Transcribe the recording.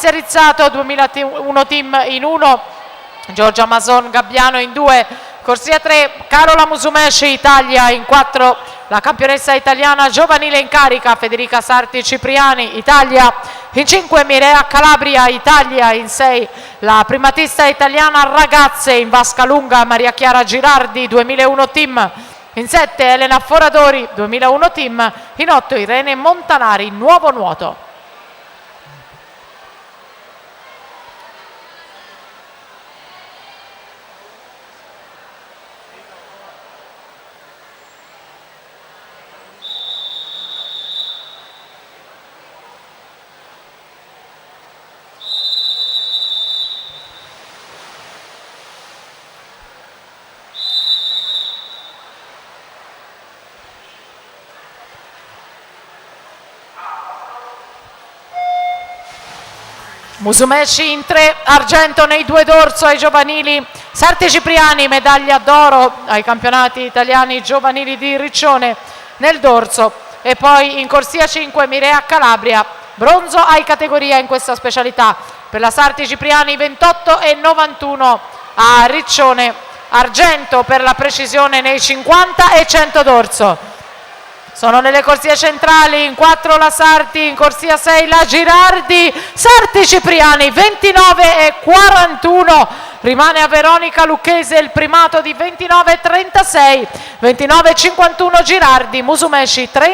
Rizzato 2001 team in 1, Giorgia Mason Gabbiano in 2, corsia 3 Carola Musumeci Italia in 4, la campionessa italiana giovanile in carica Federica Sarti Cipriani Italia in 5, Mirea Calabria Italia in 6, la primatista italiana ragazze in vasca lunga Maria Chiara Girardi 2001 team in 7, Elena Foradori 2001 team in 8, Irene Montanari nuovo nuoto. Musumeci in 3, argento nei 2 dorso ai giovanili, Sarti Cipriani medaglia d'oro ai campionati italiani giovanili di Riccione nel dorso, e poi in corsia 5 Mirea Calabria, bronzo ai categoria in questa specialità per la Sarti Cipriani 28 e 91 a Riccione, argento per la precisione nei 50 e 100 dorso. Sono nelle corsie centrali, in 4 la Sarti, in corsia 6 la Girardi, Sarti Cipriani 29 e 41, rimane a Veronica Lucchese il primato di 29 e 36, 29 e 51 Girardi, Musumeci 30.